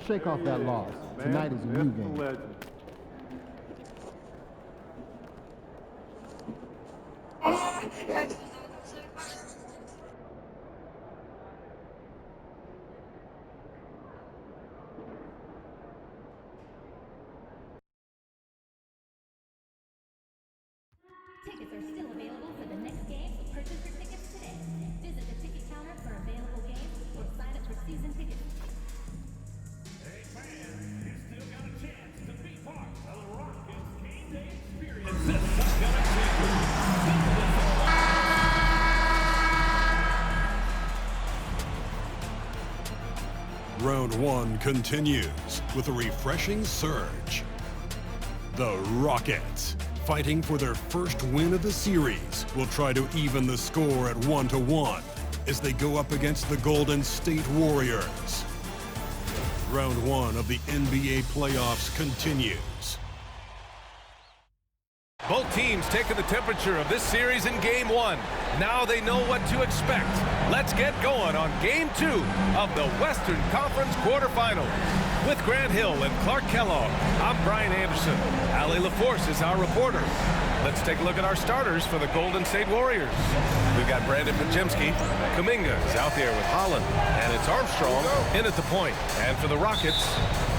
Shake off that loss. Tonight is a new game. Tickets are still available for the next game, so purchase your tickets today. Visit the ticket counter for available games or sign up for season tickets. Hey fans, you still got a chance to be part of the Rockets game day experience this upcoming season. Round one continues with a refreshing surge. The Rockets, fighting for their first win of the series, will try to even the score at 1-1 as they go up against the Golden State Warriors. Round one of the NBA playoffs continues. Both teams taking the temperature of this series in Game 1. Now they know what to expect. Let's get going on Game 2 of the Western Conference quarterfinals. With Grant Hill and Clark Kellogg, I'm Brian Anderson. Allie LaForce is our reporter. Let's take a look at our starters for the Golden State Warriors. We've got Brandon Podziemski. Kuminga is out there with Holland. And it's Armstrong in at the point. And for the Rockets,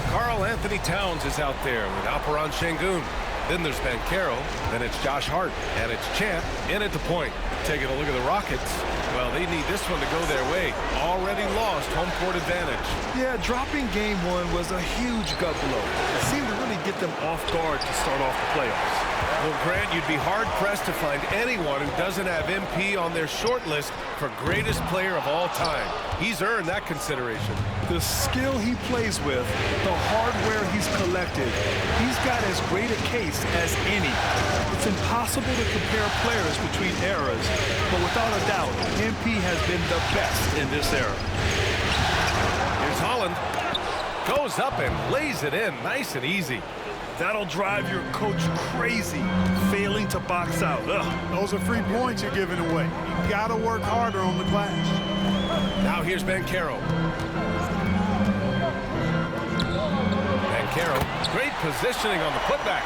Karl Anthony Towns is out there with Alperen Şengün. Then there's Banchero, then it's Josh Hart, and it's Champ in at the point. Taking a look at the Rockets, well, they need this one to go their way. Already lost home court advantage. Yeah, dropping game one was a huge gut blow. It seemed to really get them off guard to start off the playoffs. Well, Grant, you'd be hard-pressed to find anyone who doesn't have MP on their short list for greatest player of all time. He's earned that consideration. The skill he plays with, the hardware he's collected, he's got as great a case as any. It's impossible to compare players between eras, but without a doubt, MP has been the best in this era. Here's Holland. Goes up and lays it in, nice and easy. That'll drive your coach crazy, failing to box out. Ugh. Those are free points you're giving away. You gotta work harder on the glass. Now here's Banchero. Banchero, great positioning on the putback.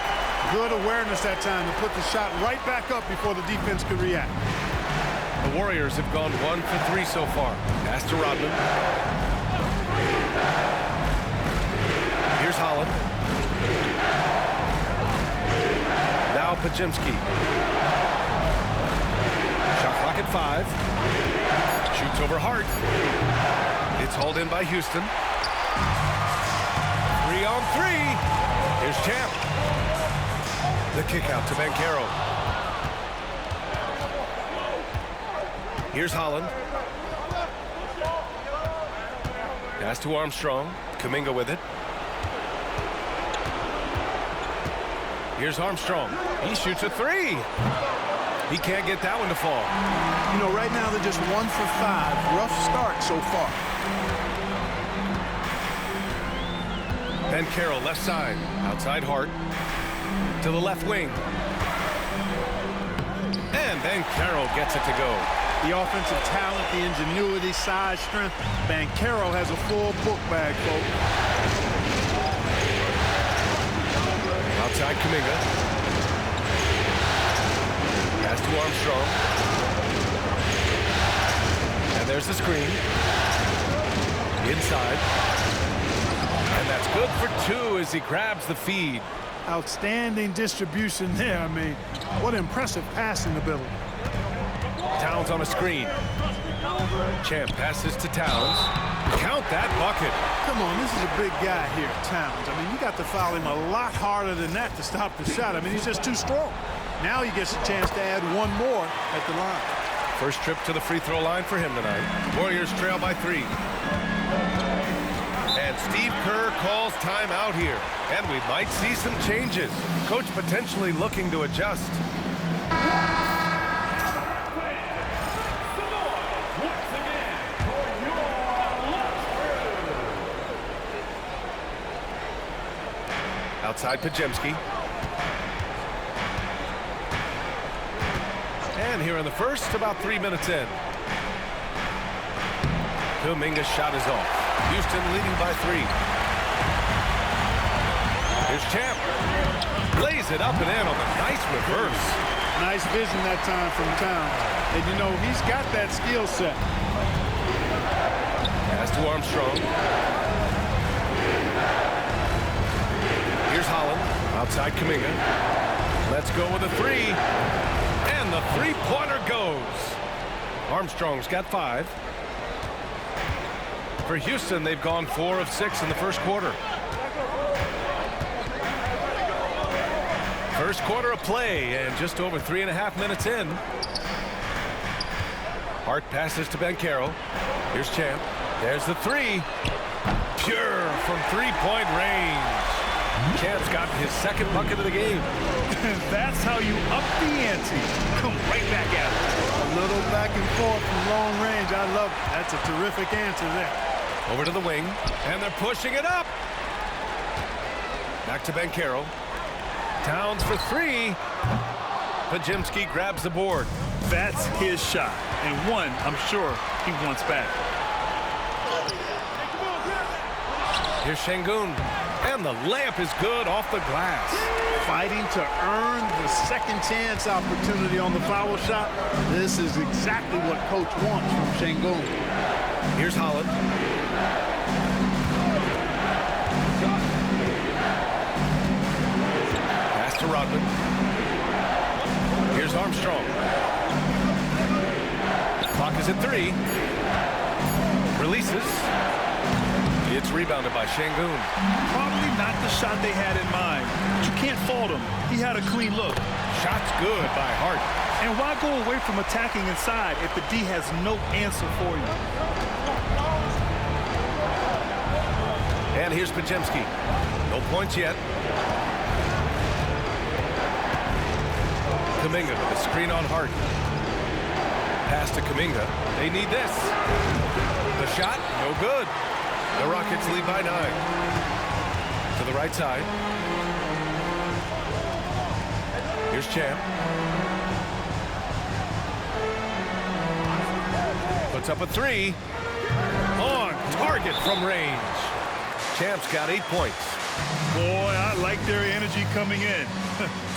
Good awareness that time to put the shot right back up before the defense could react. The Warriors have gone 1 for 3 so far. Pass to Rodman. Here's Holland. Now Podziemski. Shot clock at 5. Shoots over Hart. It's hauled in by Houston. 3 on 3. Here's Champ. The kick out to Banchero. Here's Holland. Pass to Armstrong. Kuminga with it. Here's Armstrong. He shoots a 3. He can't get that one to fall. You know, right now they're just 1 for 5. Rough start so far. Banchero left side. Outside Hart. To the left wing. And Banchero gets it to go. The offensive talent, the ingenuity, size, strength. Banchero has a full book bag, folks. Outside Kuminga. Pass to Armstrong. And there's the screen. Inside. And that's good for 2 as he grabs the feed. Outstanding distribution there. I mean, what impressive passing ability. Towns on a screen. Champ passes to Towns. Count that bucket. Come on, this is a big guy here, Towns. I mean, you got to foul him a lot harder than that to stop the shot. I mean, he's just too strong. Now he gets a chance to add 1 more at the line. First trip to the free throw line for him tonight. Warriors trail by 3. And Steve Kerr calls timeout here. And we might see some changes. Coach potentially looking to adjust. Outside Podziemski. And here in the first, about 3 minutes in. Kuminga's shot is off. Houston leading by 3. Here's Champ. Lays it up and in on the nice reverse. Nice vision that time from Towns. And, you know, he's got that skill set. Pass to Armstrong. Here's Holland. Outside Kuminga. Let's go with a three. And the three-pointer goes. Armstrong's got 5. For Houston, they've gone 4 of 6 in the first quarter. First quarter of play, and just over 3.5 minutes in. Hart passes to Banchero. Here's Champ. There's the three. Pure from three-point range. Champ's got his second bucket of the game. That's how you up the ante. Come right back at it. A little back and forth from long range. I love it. That's a terrific answer there. Over to the wing, and they're pushing it up. Back to Banchero. Towns for 3. Podziemski grabs the board. That's his shot, and one I'm sure he wants back. Here's Şengün, and the layup is good off the glass. Fighting to earn the second chance opportunity on the foul shot. This is exactly what coach wants from Şengün. Here's Holland. Pass to Rodman. Here's Armstrong. Clock is at 3. Releases. It's rebounded by Şengün. Probably not the shot they had in mind, but you can't fault him. He had a clean look. Shot's good by Hart. And why go away from attacking inside if the D has no answer for you? And here's Podziemski. No points yet. Kuminga with a screen on Hart. Pass to Kuminga. They need this. The shot, no good. The Rockets lead by 9. To the right side. Here's Champ. Puts up a 3. On target from range. Champ's got 8 points. Boy, I like their energy coming in.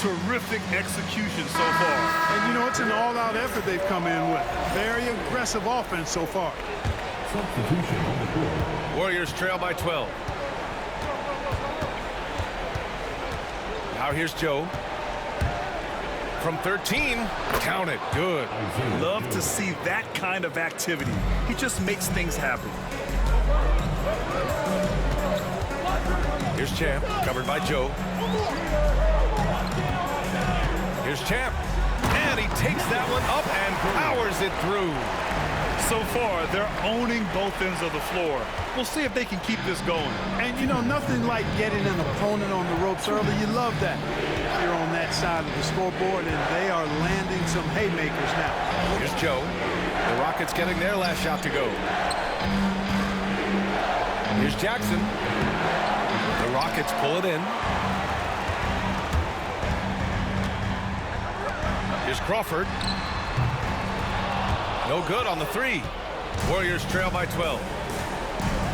Terrific execution so far. And, you know, it's an all-out effort they've come in with. Very aggressive offense so far. Substitution on the court. Warriors trail by 12. Now here's Joe. From 13, count it, good. Love to see that kind of activity. He just makes things happen. Here's Champ, covered by Joe. Here's Champ, and he takes that one up and powers it through. So far, they're owning both ends of the floor. We'll see if they can keep this going. And, you know, nothing like getting an opponent on the ropes early. You love that. You're on that side of the scoreboard, and they are landing some haymakers now. Here's Joe. The Rockets getting their last shot to go. Here's Jackson. The Rockets pull it in. Here's Crawford. No good on the 3. Warriors trail by 12.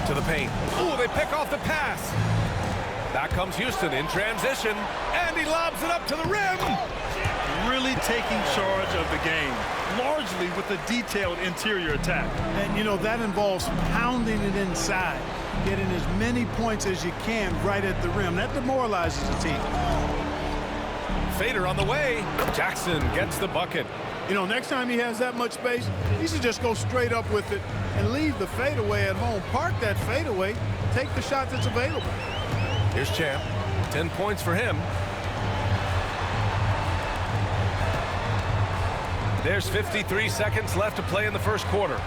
To the paint. Ooh, they pick off the pass. Back comes Houston in transition, and he lobs it up to the rim. Really taking charge of the game, largely with a detailed interior attack. And, you know, that involves pounding it inside, getting as many points as you can right at the rim. That demoralizes the team. Fader on the way. Jackson gets the bucket. You know, next time he has that much space, he should just go straight up with it and leave the fadeaway at home. Park that fadeaway, take the shot that's available. Here's Champ. 10 points for him. There's 53 seconds left to play in the first quarter.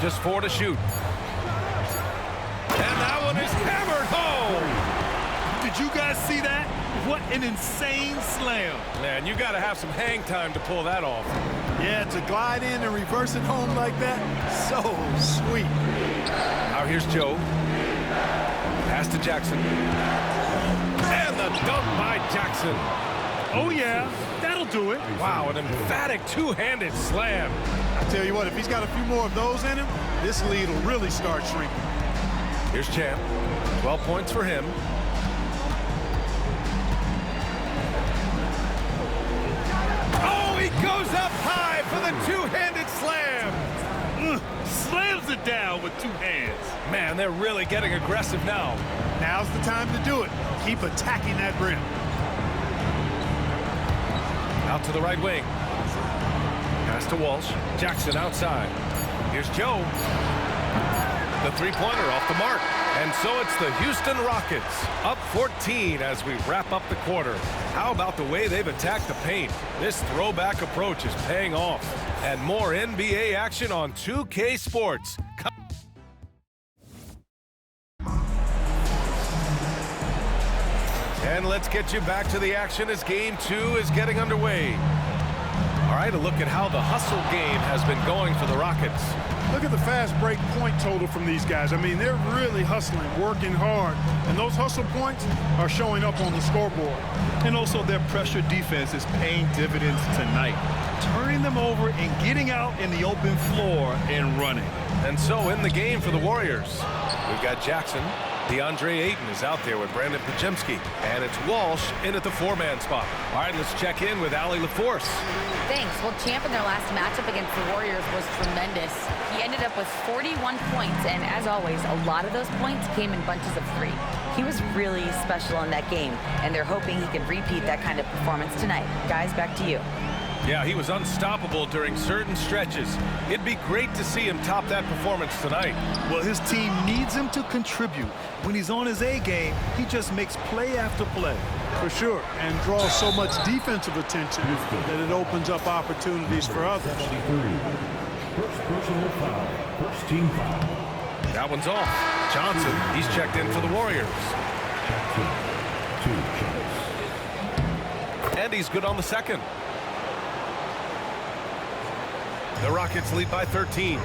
Just 4 to shoot. And that one is hammered home. Did you guys see that? What an insane slam. Man, you got to have some hang time to pull that off. Yeah, to glide in and reverse it home like that, so sweet. Now here's Joe. Pass to Jackson. And the dunk by Jackson. Oh, yeah, that'll do it. Wow, an emphatic two-handed slam. I tell you what, if he's got a few more of those in him, this lead will really start shrinking. Here's Champ. 12 points for him. Oh, he goes up high for the two-handed slam. Slams it down with two hands. Man, they're really getting aggressive now. Now's the time to do it. Keep attacking that rim. Out to the right wing. Pass to Walsh. Jackson outside. Here's Joe. The three-pointer off the mark. And so it's the Houston Rockets up 14 as we wrap up the quarter. How about the way they've attacked the paint? This throwback approach is paying off. And more NBA action on 2K Sports. And let's get you back to the action as Game 2 is getting underway. All right, a look at how the hustle game has been going for the Rockets. Look at the fast break point total from these guys. I mean, they're really hustling, working hard. And those hustle points are showing up on the scoreboard. And also their pressure defense is paying dividends tonight. Turning them over and getting out in the open floor and running. And so in the game for the Warriors, we've got Jackson. DeAndre Ayton is out there with Brandon Podziemski. And it's Walsh in at the four-man spot. All right, let's check in with Allie LaForce. Thanks. Well, Champ in their last matchup against the Warriors was tremendous. He ended up with 41 points, and as always, a lot of those points came in bunches of 3. He was really special in that game, and they're hoping he can repeat that kind of performance tonight. Guys, back to you. Yeah, he was unstoppable during certain stretches. It'd be great to see him top that performance tonight. Well, his team needs him to contribute. When he's on his A game, he just makes play after play. For sure, and draws so much defensive attention that it opens up opportunities for others. 73. First personal foul. First team foul. That one's off. Johnson, he's checked in for the Warriors. Two shots. And he's good on the second. The Rockets lead by 13.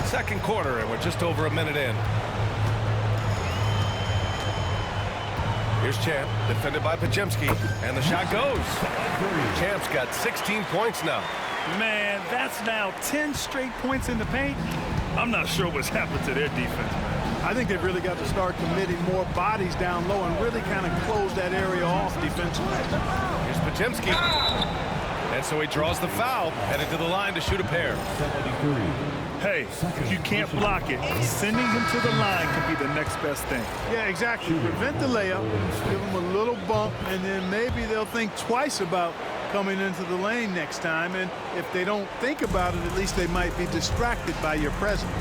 Second quarter, and we're just over a minute in. Here's Champ, defended by Podziemski, and the shot goes. Champ's got 16 points now. Man, that's now 10 straight points in the paint. I'm not sure what's happened to their defense, man. I think they've really got to start committing more bodies down low and really kind of close that area off defensively. Here's Podziemski. And so he draws the foul, headed to the line to shoot a pair. 73. Hey, if you can't block it, sending him to the line could be the next best thing. Yeah, exactly. Prevent the layup, give them a little bump, and then maybe they'll think twice about coming into the lane next time. And if they don't think about it, at least they might be distracted by your presence.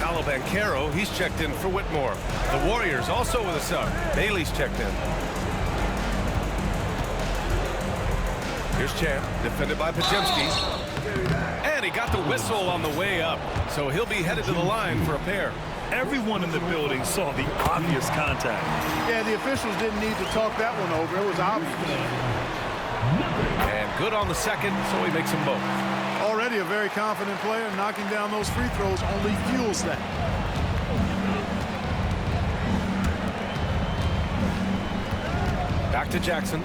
Paolo Banchero, he's checked in for Whitmore. The Warriors also with a sub. Bailey's checked in. Here's Champ, defended by Podziemski. And he got the whistle on the way up. So he'll be headed to the line for a pair. Everyone in the building saw the obvious contact. Yeah, the officials didn't need to talk that one over. It was obvious. And good on the second, so he makes them both. Already a very confident player. Knocking down those free throws only fuels that. Back to Jackson.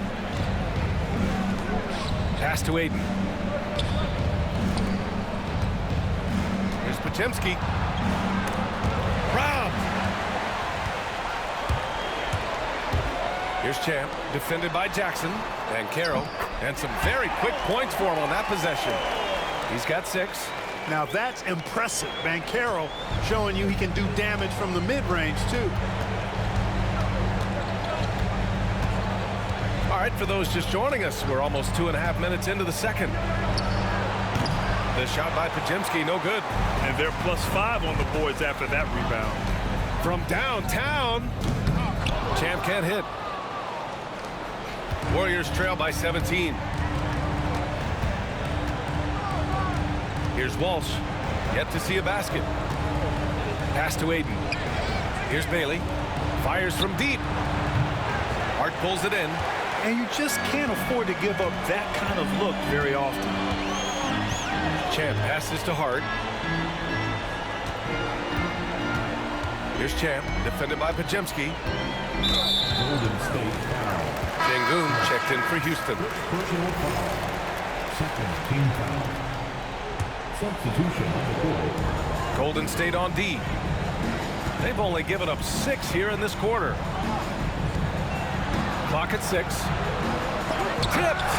Pass to Ayton. Here's Podziemski. Robbed. Here's Champ, defended by Jackson. And Banchero. And some very quick points for him on that possession. He's got 6. Now that's impressive. Banchero showing you he can do damage from the mid-range too. All right, for those just joining us, we're almost 2.5 minutes into the second. The shot by Podziemski, no good. And they're +5 on the boards after that rebound. From downtown, Champ can't hit. Warriors trail by 17. Here's Walsh, yet to see a basket. Pass to Ayton. Here's Bailey, fires from deep. Hart pulls it in. And you just can't afford to give up that kind of look very often. Champ passes to Hart. Here's Champ, defended by Podziemski. Golden State foul. Sengun checked in for Houston. Personal foul. Second team foul. Substitution on the board. Golden State on D. They've only given up 6 here in this quarter. Clock at 6. Tipped.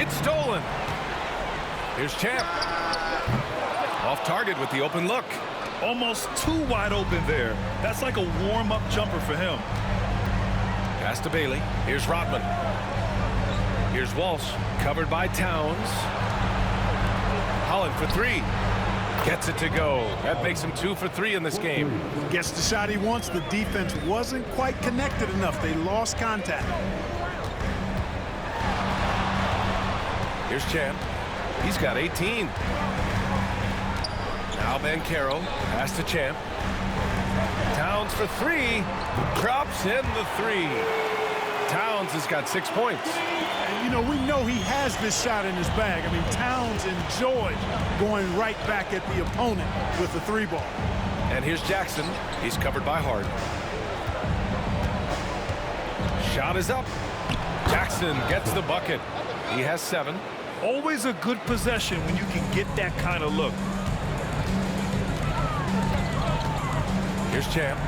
It's stolen. Here's Champ. Off target with the open look. Almost too wide open there. That's like a warm-up jumper for him. Pass to Bailey. Here's Rodman. Here's Walsh. Covered by Towns. Holland for 3. Gets it to go. That makes him 2 for 3 in this game. Gets the shot he wants. The defense wasn't quite connected enough. They lost contact. Here's Champ. He's got 18. Now Banchero. Pass to Champ. Towns for 3. Drops in the 3. Towns has got 6 points. And, you know, we know he has this shot in his bag. I mean, Towns enjoys going right back at the opponent with the 3 ball. And here's Jackson. He's covered by Hart. Shot is up. Jackson gets the bucket. He has 7. Always a good possession when you can get that kind of look. Here's Champ.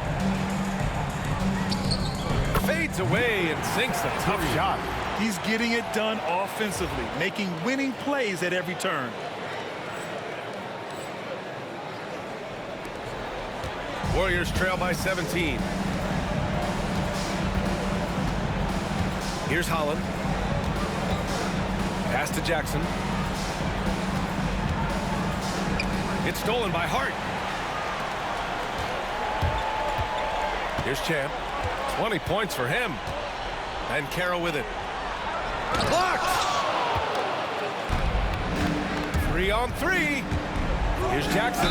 Fades away and sinks a tough shot. He's getting it done offensively, making winning plays at every turn. Warriors trail by 17. Here's Holland. Pass to Jackson. It's stolen by Hart. Here's Champ. 20 points for him. And Carroll with it. Blocked! 3 on 3. Here's Jackson.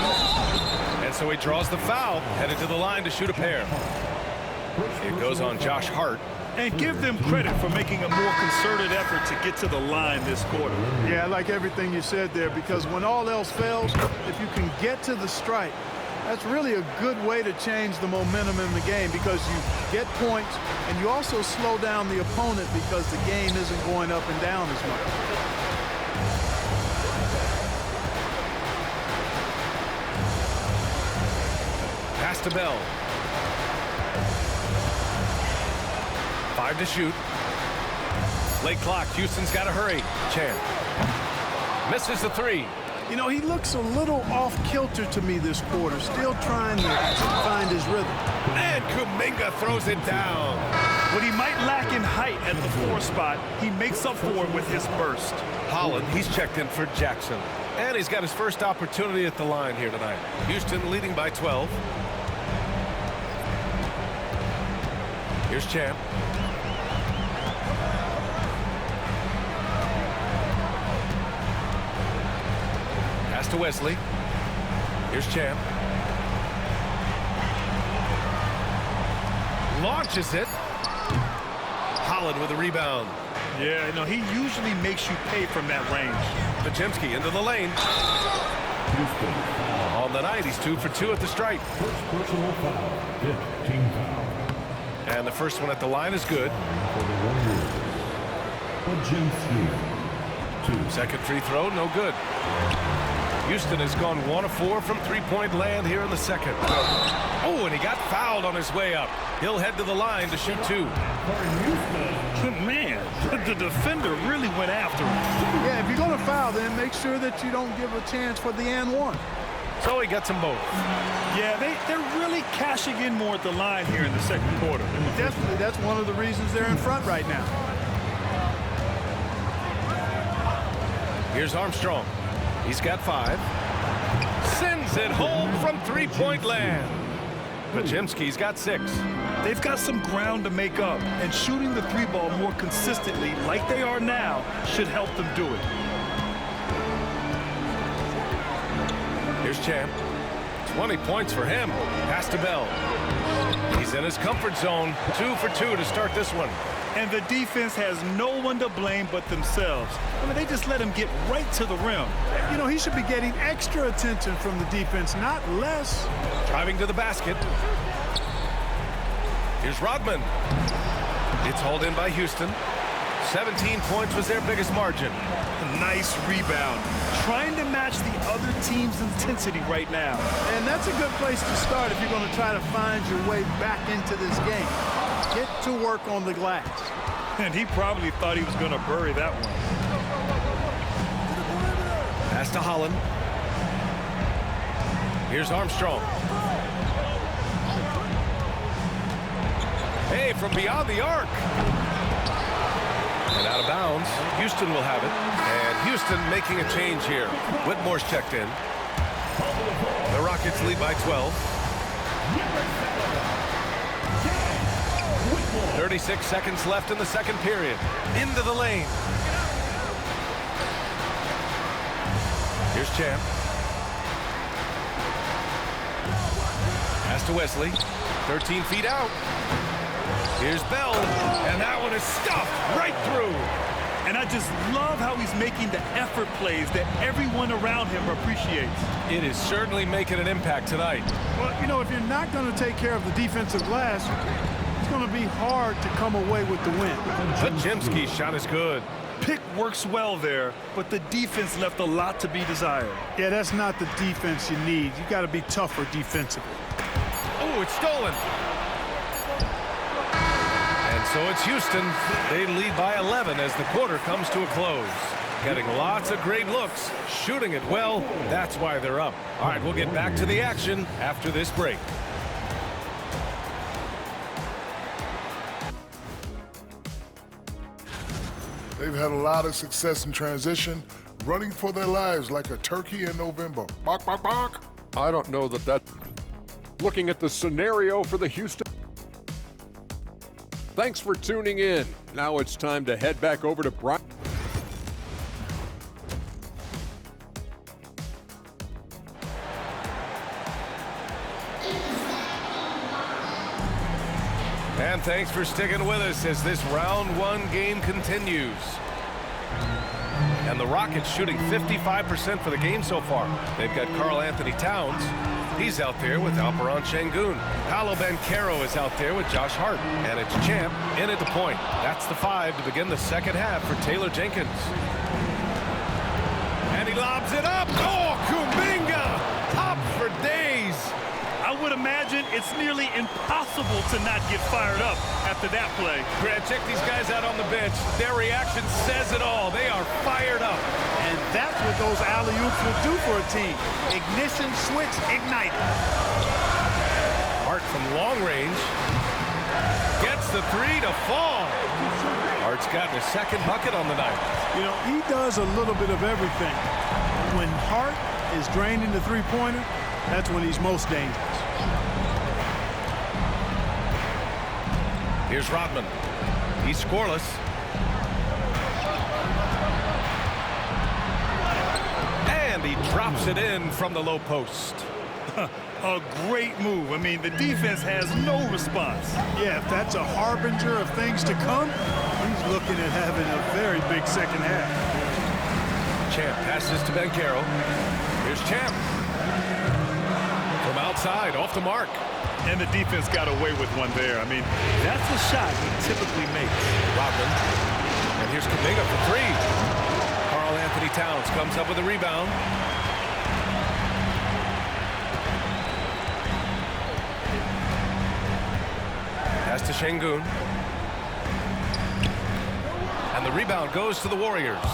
And so he draws the foul, headed to the line to shoot a pair. It goes on Josh Hart. And give them credit for making a more concerted effort to get to the line this quarter. Yeah, I like everything you said there, because when all else fails, if you can get to the strike, that's really a good way to change the momentum in the game, because you get points and you also slow down the opponent because the game isn't going up and down as much. Pass to Bell. 5 to shoot. Late clock. Houston's got to hurry. Champ misses the 3. You know, he looks a little off-kilter to me this quarter, still trying to find his rhythm. And Kuminga throws it down. What he might lack in height at the 4 spot, he makes up for it with his burst. Holland, he's checked in for Jackson. And he's got his first opportunity at the line here tonight. Houston leading by 12. Here's Champ. Pass to Wesley. Here's Champ. Launches it. Holland with a rebound. Yeah, no, he usually makes you pay from that range. Podziemski into the lane. On the night, he's 2 for 2 at the stripe. First personal foul. 5th team foul. And the first one at the line is good. For the Warriors. Podziemski. 2. Second free throw, no good. Houston has gone 1 of 4 from three-point land here in the second. Oh, and he got fouled on his way up. He'll head to the line to shoot 2. Man, the defender really went after him. Yeah, if you're going to foul, then make sure that you don't give a chance for the and 1. So he gets them both. Yeah, they're really cashing in more at the line here in the second quarter. Definitely, that's one of the reasons they're in front right now. Here's Armstrong. He's got 5. Sends it home from three-point land. Podziemski's got 6. They've got some ground to make up, and shooting the 3 ball more consistently like they are now should help them do it. Here's Champ. 20 points for him. Pass to Bell. He's in his comfort zone. 2 for 2 to start this one. And the defense has no one to blame but themselves. I mean, they just let him get right to the rim. You know, he should be getting extra attention from the defense, not less. Driving to the basket. Here's Rodman. It's hauled in by Houston. 17 points was their biggest margin. A nice rebound. Trying to match the other team's intensity right now. And that's a good place to start if you're going to try to find your way back into this game. Get to work on the glass. And he probably thought he was going to bury that one. Pass to Holland. Here's Armstrong. Hey, from beyond the arc. And out of bounds. Houston will have it. And Houston making a change here. Whitmore's checked in. The Rockets lead by 12. 36 seconds left in the second period. Into the lane. Here's Champ. Pass to Wesley. 13 feet out. Here's Bell. And that one is stuffed right through. And I just love how he's making the effort plays that everyone around him appreciates. It is certainly making an impact tonight. Well, you know, if you're not going to take care of the defensive glass, it's going to be hard to come away with the win. Podziemski's shot is good. Pick works well there, but the defense left a lot to be desired. Yeah, that's not the defense you need. You got to be tougher defensively. Oh, it's stolen. And so it's Houston. They lead by 11 as the quarter comes to a close. Getting lots of great looks, shooting it well. That's why they're up. All right, we'll get back to the action after this break. They've had a lot of success in transition, running for their lives like a turkey in November. Bark, bark, bark. I don't know that. Looking at the scenario for the Houston. Thanks for tuning in. Now it's time to head back over to Brian. And thanks for sticking with us as this round one game continues. And the Rockets shooting 55% for the game so far. They've got Karl Anthony Towns. He's out there with Alperen Şengün. Paolo Banchero is out there with Josh Hart. And it's Champ in at the point. That's the 5 to begin the second half for Taylor Jenkins. And he lobs it up. Oh, Kuminga! Top for days. I would imagine it's nearly impossible to not get fired up after that play. Grant, check these guys out on the bench. Their reaction says it all. They are fired up. And that's what those alley-oops will do for a team. Ignition switch ignited. Hart from long range gets the 3 to fall. Hart's gotten a second bucket on the night. You know, he does a little bit of everything. When Hart is draining the three-pointer, that's when he's most dangerous. Here's Rodman. He's scoreless. And he drops it in from the low post. A great move. I mean, the defense has no response. Yeah, if that's a harbinger of things to come, he's looking at having a very big second half. Champ passes to Banchero. Here's Champ. From outside, off the mark. And the defense got away with one there. I mean, that's a shot he typically makes. Rodman. And here's Kuminga for 3. Karl Anthony Towns comes up with a rebound. Pass to Şengün. And the rebound goes to the Warriors.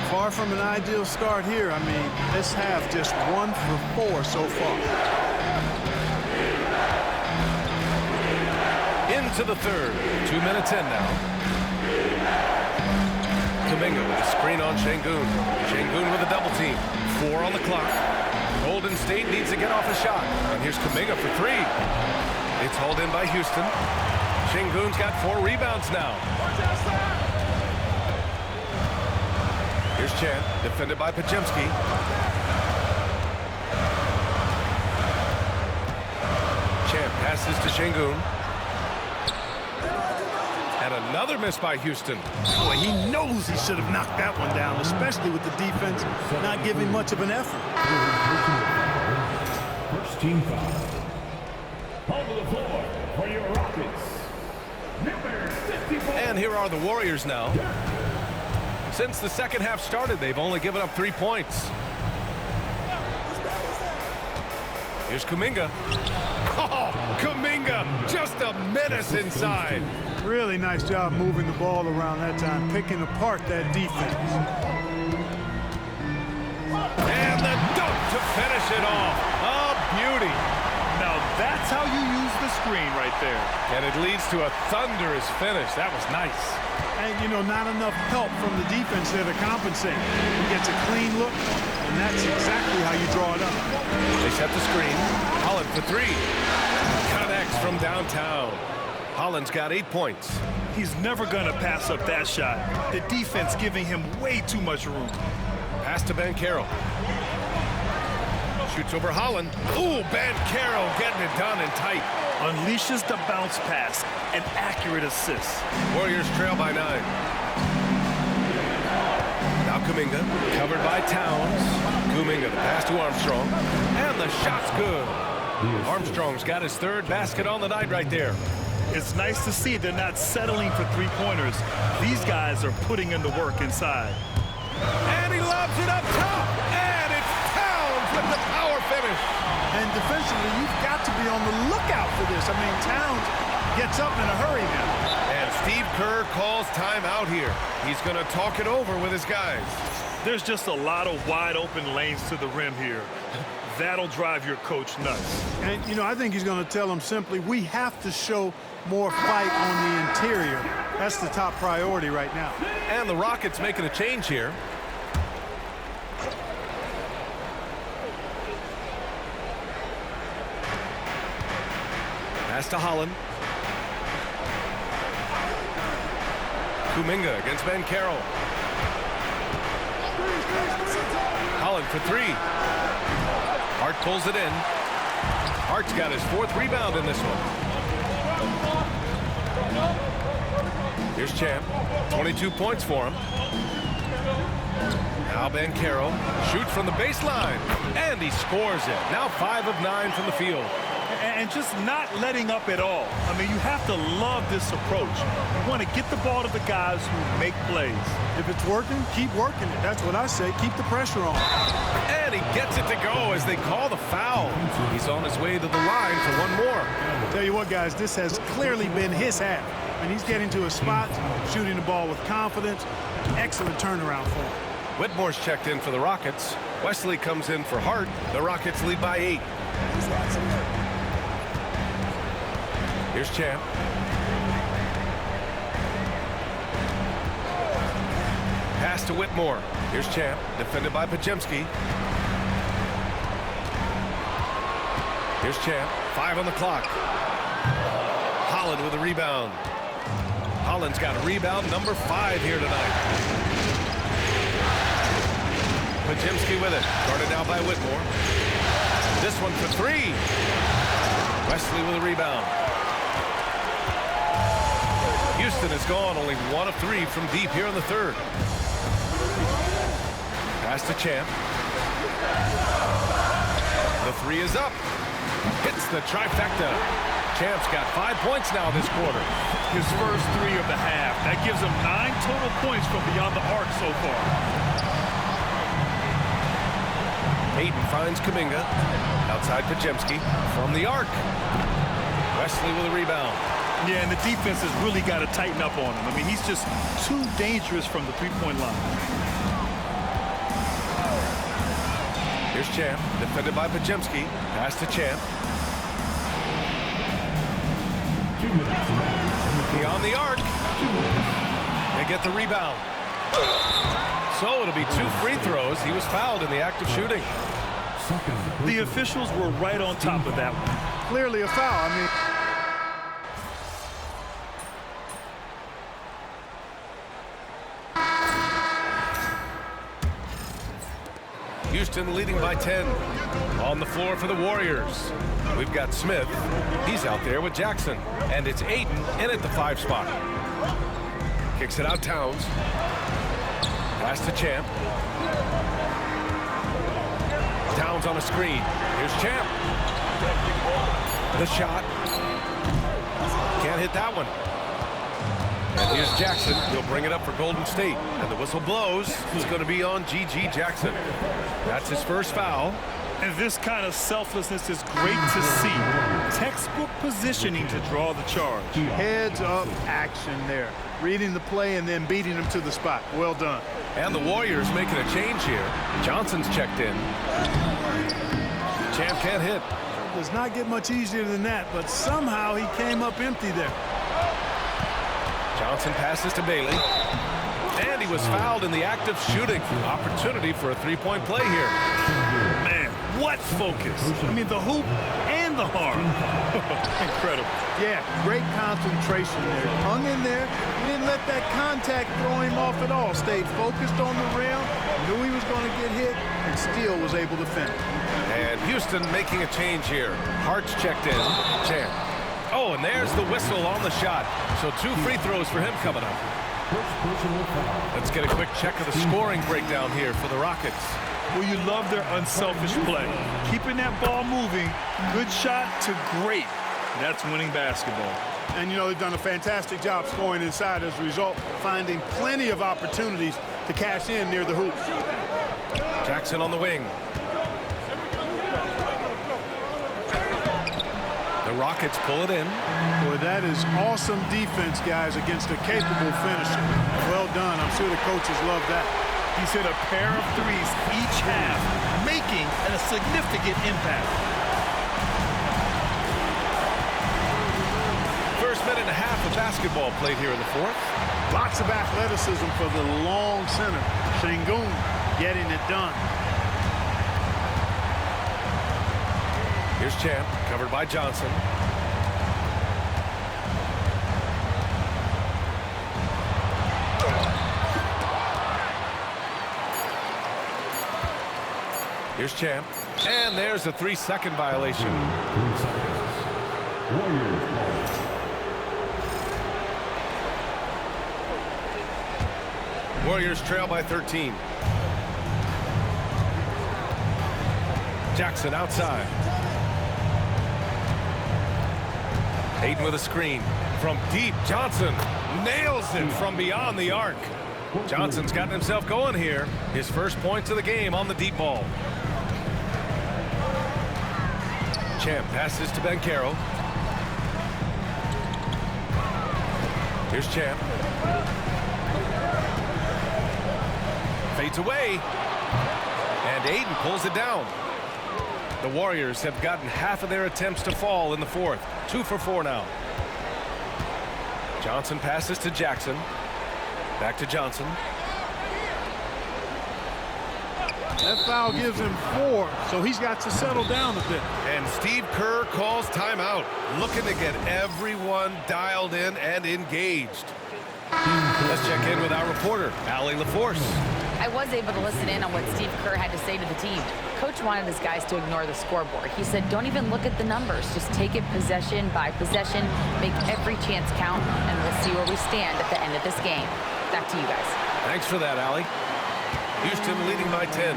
Far from an ideal start here. I mean, this half just 1 for 4 so far. Into the third. 2 minutes in now. Kuminga with a screen on Şengün. Şengün with a double team. 4 on the clock. Golden State needs to get off a shot. And here's Kuminga for 3. It's hauled in by Houston. Şengün's got 4 rebounds now. Here's Champ, defended by Podziemski. Champ passes to Şengün. And another miss by Houston. Boy, he knows he should have knocked that one down, especially with the defense not giving much of an effort. First team foul. On the floor for your Rockets, number 54. And here are the Warriors now. Since the second half started, they've only given up 3 points. Here's Kuminga. Oh, Kuminga, just a menace inside. Really nice job moving the ball around that time, picking apart that defense. And the dunk to finish it off. A beauty. Now that's how you use the screen right there. And it leads to a thunderous finish. That was nice. And, you know, not enough help from the defense there to compensate. He gets a clean look, and that's exactly how you draw it up. They set the screen. Holland for 3. Connects from downtown. Holland's got 8 points. He's never going to pass up that shot. The defense giving him way too much room. Pass to Banchero. Shoots over Holland. Ooh, Banchero getting it done and tight. Unleashes the bounce pass. An accurate assist. Warriors trail by 9. Now Kuminga, covered by Towns. Kuminga, the pass to Armstrong. And the shot's good. Armstrong's got his 3rd basket on the night right there. It's nice to see they're not settling for three-pointers. These guys are putting in the work inside. And he lobs it up top. And it's Towns with the power finish. And defensively, you've got to be on the lookout for this. I mean, Towns gets up in a hurry now. And Steve Kerr calls timeout here. He's going to talk it over with his guys. There's just a lot of wide open lanes to the rim here. That'll drive your coach nuts. And, you know, I think he's going to tell them simply, we have to show more fight on the interior. That's the top priority right now. And the Rockets making a change here. Pass to Holland. Kuminga against Banchero. Holland for 3. Hart pulls it in. Hart's got his 4th rebound in this one. Here's Champ. 22 points for him. Now Banchero shoots from the baseline. And he scores it. Now 5 of 9 from the field. And just not letting up at all. I mean, you have to love this approach. You want to get the ball to the guys who make plays. If it's working, keep working it. That's what I say. Keep the pressure on. And he gets it to go as they call the foul. He's on his way to the line for one more. Tell you what, guys, this has clearly been his half. And he's getting to a spot, shooting the ball with confidence. Excellent turnaround for him. Whitmore's checked in for the Rockets. Wesley comes in for Hart. The Rockets lead by 8. Here's Champ. Pass to Whitmore. Here's Champ, defended by Podziemski. Here's Champ, 5 on the clock. Holland with a rebound. Holland's got a rebound number 5 here tonight. Podziemski with it, guarded now by Whitmore. This one for 3. Wesley with a rebound. Houston has gone only 1 of 3 from deep here in the 3rd. Pass to Champ. The 3 is up. Hits the trifecta. Champ's got 5 points now this quarter. His first 3 of the half. That gives him 9 total points from beyond the arc so far. Ayton finds Kuminga. Outside Podziemski from the arc. Wesley with a rebound. Yeah, and the defense has really got to tighten up on him. I mean, he's just too dangerous from the three-point line. Here's Champ, defended by Podziemski. Pass to Champ. Beyond the arc. They get the rebound. So it'll be 2 free throws. He was fouled in the act of shooting. The officials were right on top of that one. Clearly a foul. I mean, Houston leading by 10. On the floor for the Warriors. We've got Smith. He's out there with Jackson. And it's Ayton in at the 5 spot. Kicks it out Towns. Pass to Champ. Towns on a screen. Here's Champ. The shot. Can't hit that one. And here's Jackson. He'll bring it up for Golden State. And the whistle blows. It's going to be on G.G. Jackson. That's his first foul. And this kind of selflessness is great to see. Textbook positioning to draw the charge. Heads up action there. Reading the play and then beating him to the spot. Well done. And the Warriors making a change here. Johnson's checked in. Champ can't hit. Does not get much easier than that, but somehow he came up empty there. Johnson passes to Bailey. And he was fouled in the act of shooting. Opportunity for a three-point play here. Man, what focus. I mean, the hoop and the harm. Incredible. Yeah, great concentration there. Hung in there. Didn't let that contact throw him off at all. Stayed focused on the rim. Knew he was going to get hit and still was able to finish. And Houston making a change here. Hart's checked in. Champ. Oh, and there's the whistle on the shot. So 2 free throws for him coming up. Let's get a quick check of the scoring breakdown here for the Rockets. Well, you love their unselfish play. Keeping that ball moving, good shot to great. That's winning basketball. And, you know, they've done a fantastic job scoring inside as a result, finding plenty of opportunities to cash in near the hoop. Jackson on the wing. The Rockets pull it in. Boy, that is awesome defense, guys, against a capable finisher. Well done. I'm sure the coaches love that. He's hit a pair of threes each half, making a significant impact. First minute and a half of basketball played here in the fourth. Lots of athleticism for the long center. Sengun getting it done. Here's Champ, covered by Johnson. Here's Champ. And there's a 3-second violation. Warriors trail by 13. Jackson outside. Ayton with a screen. From deep, Johnson nails it from beyond the arc. Johnson's gotten himself going here. His first points of the game on the deep ball. Champ passes to Banchero. Here's Champ. Fades away. And Ayton pulls it down. The Warriors have gotten half of their attempts to fall in the fourth. 2 for 4 now. Johnson passes to Jackson. Back to Johnson. That foul gives him 4, so he's got to settle down a bit. And Steve Kerr calls timeout, looking to get everyone dialed in and engaged. Let's check in with our reporter, Allie LaForce. I was able to listen in on what Steve Kerr had to say to the team. Coach wanted his guys to ignore the scoreboard. He said, don't even look at the numbers. Just take it possession by possession, make every chance count, and we'll see where we stand at the end of this game. Back to you guys. Thanks for that, Allie. Houston leading by 10.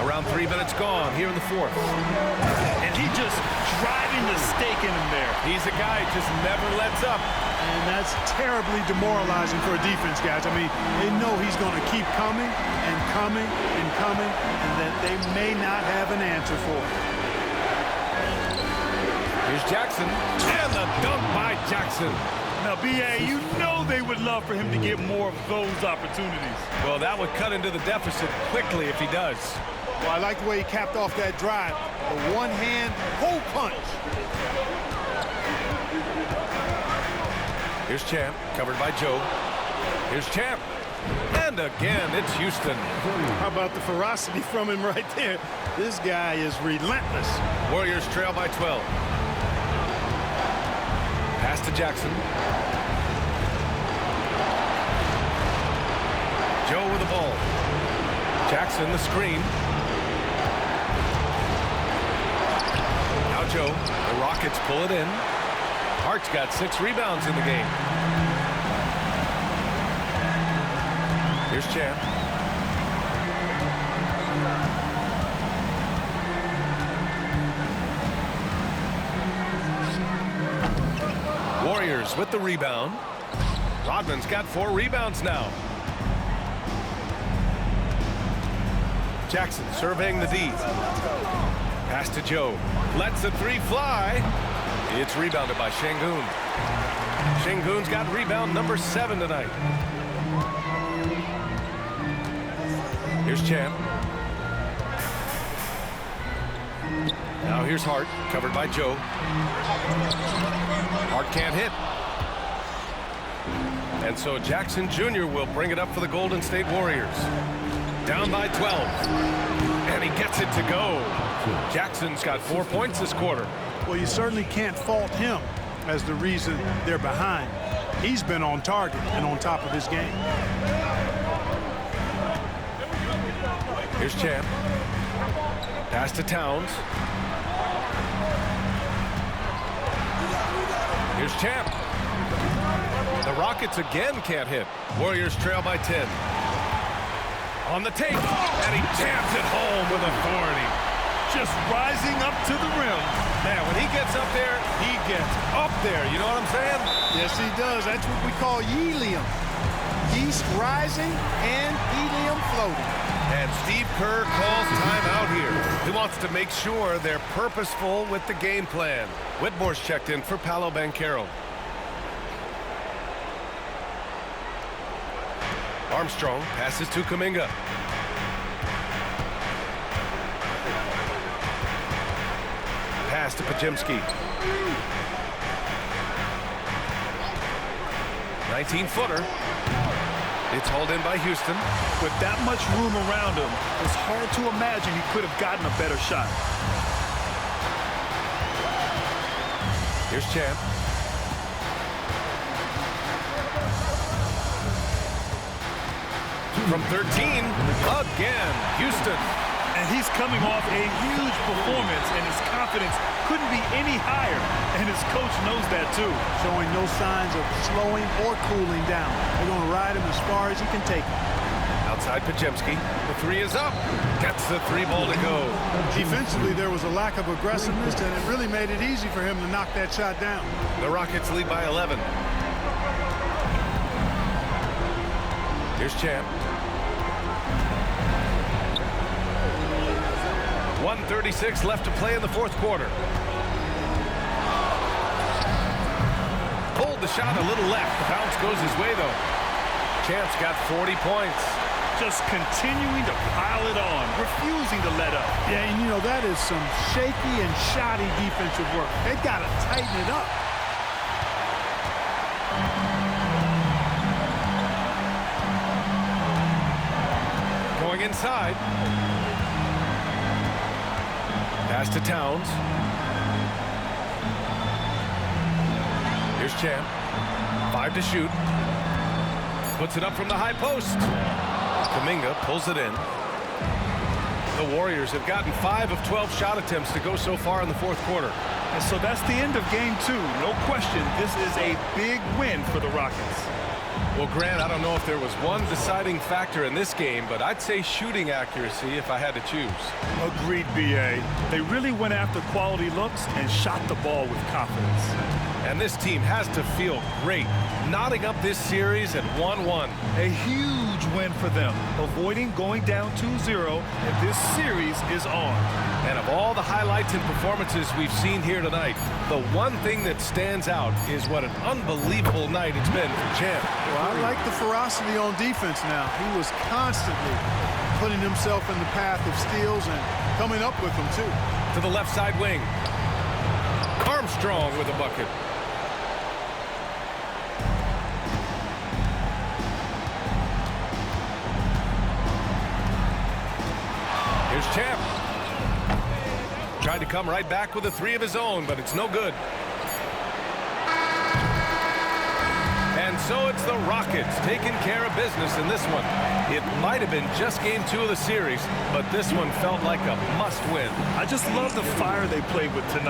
Around 3 minutes gone here in the fourth. And he just driving the stake in him there. He's a guy who just never lets up. And that's terribly demoralizing for a defense, guys. I mean, they know he's going to keep coming and coming and coming, and that they may not have an answer for it. Here's Jackson, and the dunk by Jackson. Now, B.A., you know they would love for him to get more of those opportunities. Well, that would cut into the deficit quickly if he does. Well, I like the way he capped off that drive. The one-hand hole punch. Here's Champ, covered by Joe. Here's Champ. And again, it's Houston. How about the ferocity from him right there? This guy is relentless. Warriors trail by 12. Pass to Jackson. Joe with the ball. Jackson the screen. Now Joe. The Rockets pull it in. Hart's got 6 rebounds in the game. Here's Champ. with the rebound. Rodman's got 4 rebounds now. Jackson surveying the D. Pass to Joe. Lets the 3 fly. It's rebounded by Şengün. Şengün's got rebound number 7 tonight. Here's Champ. Now here's Hart, covered by Joe. Hart can't hit. And so Jackson Jr. will bring it up for the Golden State Warriors. Down by 12. And he gets it to go. Jackson's got 4 points this quarter. Well, you certainly can't fault him as the reason they're behind. He's been on target and on top of his game. Here's Champ. Pass to Towns. Here's Champ. The Rockets again can't hit. Warriors trail by 10. On the take, and he jams it home with authority. Just rising up to the rim. Man, when he gets up there, he gets up there. You know what I'm saying? Yes, he does. That's what we call helium. Yeast rising and helium floating. And Steve Kerr calls timeout here. He wants to make sure they're purposeful with the game plan. Whitmore's checked in for Paolo Banchero. Armstrong passes to Kuminga. Pass to Podziemski. 19-footer. It's hauled in by Houston. With that much room around him, it's hard to imagine he could have gotten a better shot. Here's Champ. From 13, again, Houston. And he's coming off a huge performance, and his confidence couldn't be any higher. And his coach knows that, too. Showing no signs of slowing or cooling down. They're going to ride him as far as he can take him. Outside Podziemski. The 3 is up. Gets the 3 ball to go. Defensively, there was a lack of aggressiveness, and it really made it easy for him to knock that shot down. The Rockets lead by 11. Here's Champ. 1:36 left to play in the 4th quarter. Pulled the shot a little left. The bounce goes his way, though. Champ's got 40 points. Just continuing to pile it on, refusing to let up. Yeah, and you know, that is some shaky and shoddy defensive work. They've got to tighten it up. Going inside. Pass to Towns. Here's Champ. 5 to shoot. Puts it up from the high post. Kuminga pulls it in. The Warriors have gotten 5 of 12 shot attempts to go so far in the 4th quarter. And so that's the end of game 2. No question, this is a big win for the Rockets. Well, Grant, I don't know if there was one deciding factor in this game, but I'd say shooting accuracy if I had to choose. Agreed, B.A. They really went after quality looks and shot the ball with confidence. And this team has to feel great, knotting up this series at 1-1. A huge win for them, avoiding going down 2-0, and this series is on. And of all the highlights and performances we've seen here tonight, the one thing that stands out is what an unbelievable night it's been for Champ. Well, I like the ferocity on defense now. He was constantly putting himself in the path of steals and coming up with them, too. To the left side wing. Armstrong with a bucket. Here's Champ. Tried to come right back with a 3 of his own, but it's no good. And so it's the Rockets taking care of business in this one. It might have been just game 2 of the series, but this one felt like a must-win. I just love the fire they played with tonight.